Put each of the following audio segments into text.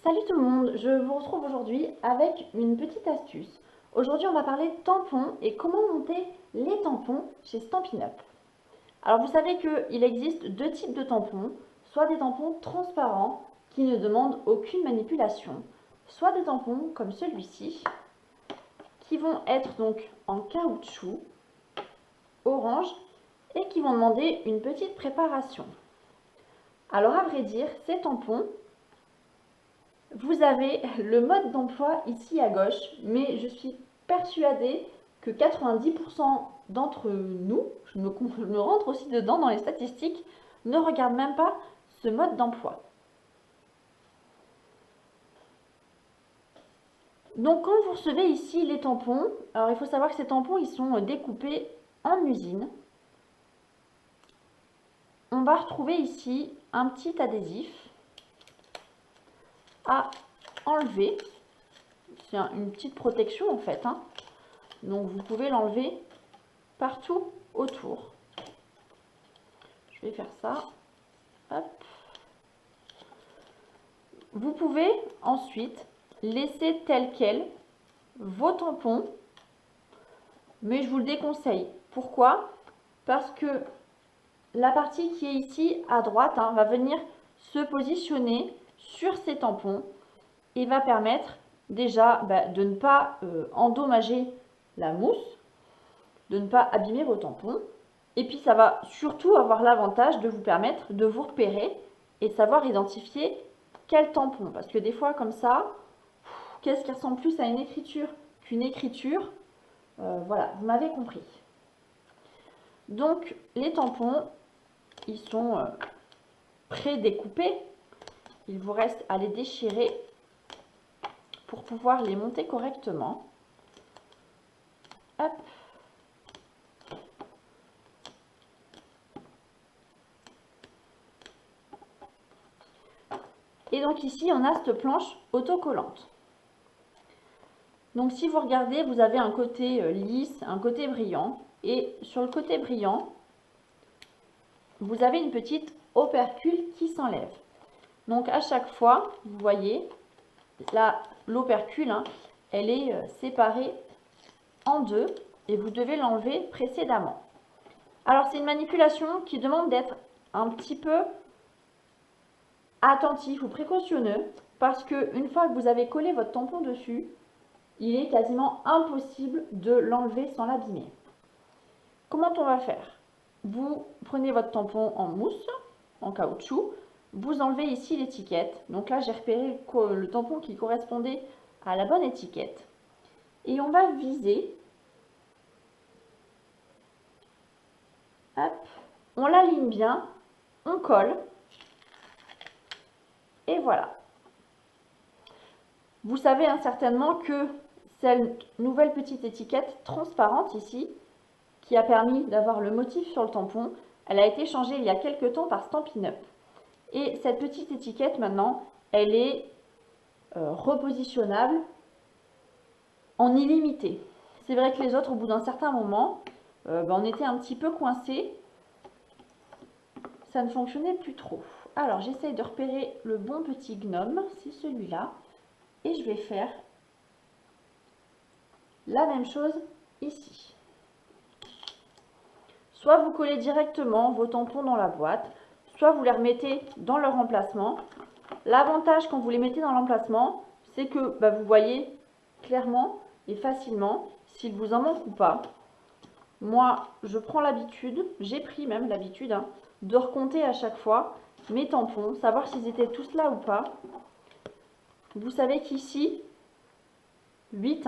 Salut tout le monde, je vous retrouve aujourd'hui avec une petite astuce. Aujourd'hui on va parler tampons et comment monter les tampons chez Stampin' Up. Alors vous savez qu'il existe deux types de tampons, soit des tampons transparents qui ne demandent aucune manipulation, soit des tampons comme celui-ci qui vont être donc en caoutchouc orange et qui vont demander une petite préparation. Alors à vrai dire, ces tampons, vous avez le mode d'emploi ici à gauche, mais je suis persuadée que 90% d'entre nous, je me rentre aussi dedans dans les statistiques, ne regardent même pas ce mode d'emploi. Donc quand vous recevez ici les tampons, alors il faut savoir que ces tampons ils sont découpés en usine. On va retrouver ici un petit adhésif à enlever. C'est une petite protection en fait, hein. Donc vous pouvez l'enlever partout autour. Je vais faire ça. Hop. Vous pouvez ensuite laisser tel quel vos tampons, mais je vous le déconseille. Pourquoi? Parce que la partie qui est ici à droite va venir se positionner sur ces tampons et va permettre déjà de ne pas endommager la mousse, de ne pas abîmer vos tampons. Et puis ça va surtout avoir l'avantage de vous permettre de vous repérer et de savoir identifier quel tampon. Parce que des fois comme ça, qu'est-ce qui ressemble plus à une écriture qu'une écriture? Voilà, vous m'avez compris. Donc les tampons, ils sont pré-découpés. Il vous reste à les déchirer pour pouvoir les monter correctement. Hop. Et donc ici, on a cette planche autocollante. Donc si vous regardez, vous avez un côté lisse, un côté brillant. Et sur le côté brillant, vous avez une petite opercule qui s'enlève. Donc à chaque fois, vous voyez, là, l'opercule, elle est séparée en deux et vous devez l'enlever précédemment. Alors c'est une manipulation qui demande d'être un petit peu attentif ou précautionneux parce que une fois que vous avez collé votre tampon dessus, il est quasiment impossible de l'enlever sans l'abîmer. Comment on va faire? Vous prenez votre tampon en mousse, en caoutchouc, vous enlevez ici l'étiquette. Donc là, j'ai repéré le tampon qui correspondait à la bonne étiquette. Et on va viser. Hop, on l'aligne bien, on colle. Et voilà. Vous savez certainement que cette nouvelle petite étiquette transparente ici, qui a permis d'avoir le motif sur le tampon, elle a été changée il y a quelques temps par Stampin' Up. Et cette petite étiquette maintenant, elle est repositionnable en illimité. C'est vrai que les autres, au bout d'un certain moment, on était un petit peu coincés. Ça ne fonctionnait plus trop. Alors j'essaye de repérer le bon petit gnome, c'est celui-là. Et je vais faire la même chose ici. Soit vous collez directement vos tampons dans la boîte, soit vous les remettez dans leur emplacement. L'avantage quand vous les mettez dans l'emplacement, c'est que vous voyez clairement et facilement s'il vous en manque ou pas. Moi, je prends l'habitude, j'ai pris même l'habitude de recompter à chaque fois mes tampons, savoir s'ils étaient tous là ou pas. Vous savez qu'ici, 8,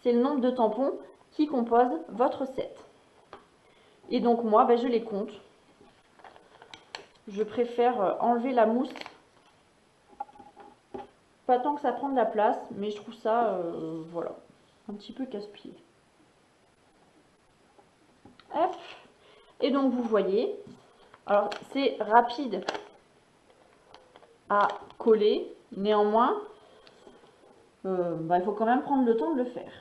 c'est le nombre de tampons qui composent votre set. Et donc moi, je les compte. Je préfère enlever la mousse. Pas tant que ça prend de la place, mais je trouve ça, voilà, un petit peu casse-pied. Hop. Et donc vous voyez, alors c'est rapide à coller, néanmoins, il faut quand même prendre le temps de le faire.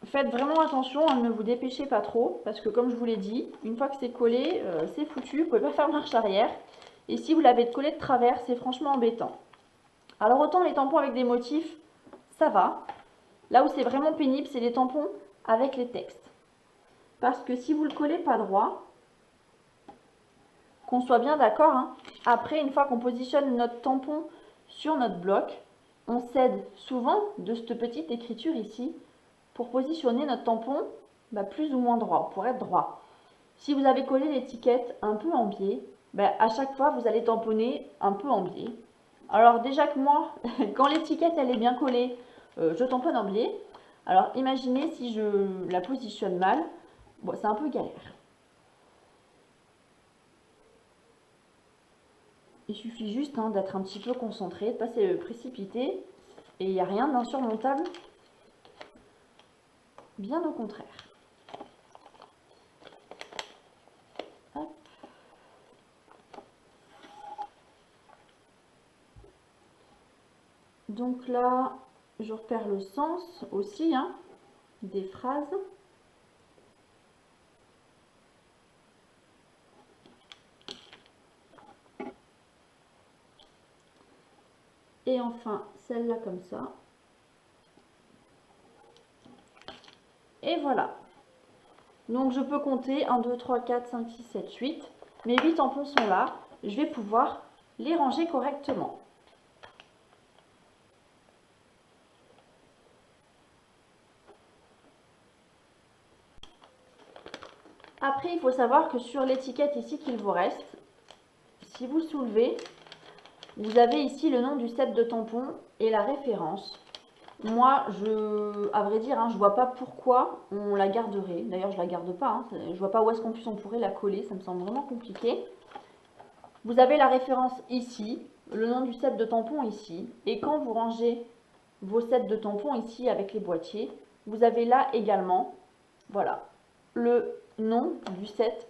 Faites vraiment attention, ne vous dépêchez pas trop, parce que comme je vous l'ai dit, une fois que c'est collé, c'est foutu, vous ne pouvez pas faire marche arrière. Et si vous l'avez collé de travers, c'est franchement embêtant. Alors autant les tampons avec des motifs, ça va. Là où c'est vraiment pénible, c'est les tampons avec les textes. Parce que si vous le collez pas droit, qu'on soit bien d'accord, hein, après, une fois qu'on positionne notre tampon sur notre bloc, on s'aide souvent de cette petite écriture ici pour positionner notre tampon plus ou moins droit, pour être droit. Si vous avez collé l'étiquette un peu en biais, à chaque fois vous allez tamponner un peu en biais. Alors déjà que moi, quand l'étiquette elle est bien collée, je tamponne en biais. Alors imaginez si je la positionne mal, bon, c'est un peu galère. Il suffit juste d'être un petit peu concentré, de ne pas se précipiter, et il n'y a rien d'insurmontable, bien au contraire. Hop. Donc là, je repère le sens aussi des phrases. Et enfin, celle-là comme ça. Et voilà. Donc je peux compter 1, 2, 3, 4, 5, 6, 7, 8. Mes 8 tampons sont là. Je vais pouvoir les ranger correctement. Après, il faut savoir que sur l'étiquette ici qu'il vous reste, si vous soulevez, vous avez ici le nom du set de tampons et la référence. Moi, à vrai dire, je vois pas pourquoi on la garderait. D'ailleurs, je la garde pas. Je vois pas où est-ce qu'en plus on pourrait la coller. Ça me semble vraiment compliqué. Vous avez la référence ici, le nom du set de tampons ici. Et quand vous rangez vos sets de tampons ici avec les boîtiers, vous avez là également, voilà, le nom du set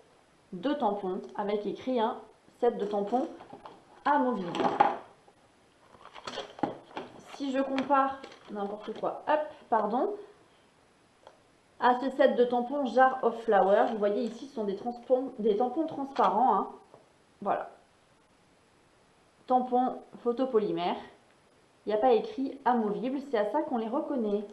de tampons avec écrit set de tampons amovible. Si je compare n'importe quoi, hop, pardon, à ce set de tampons Jar of Flower, vous voyez ici, ce sont des tampons transparents. Voilà. Tampons photopolymère. Il n'y a pas écrit amovible, c'est à ça qu'on les reconnaît.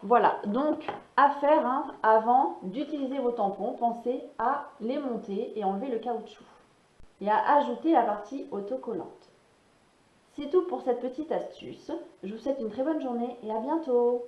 Voilà, donc à faire avant d'utiliser vos tampons, pensez à les monter et enlever le caoutchouc. Et à ajouter la partie autocollante. C'est tout pour cette petite astuce. Je vous souhaite une très bonne journée et à bientôt.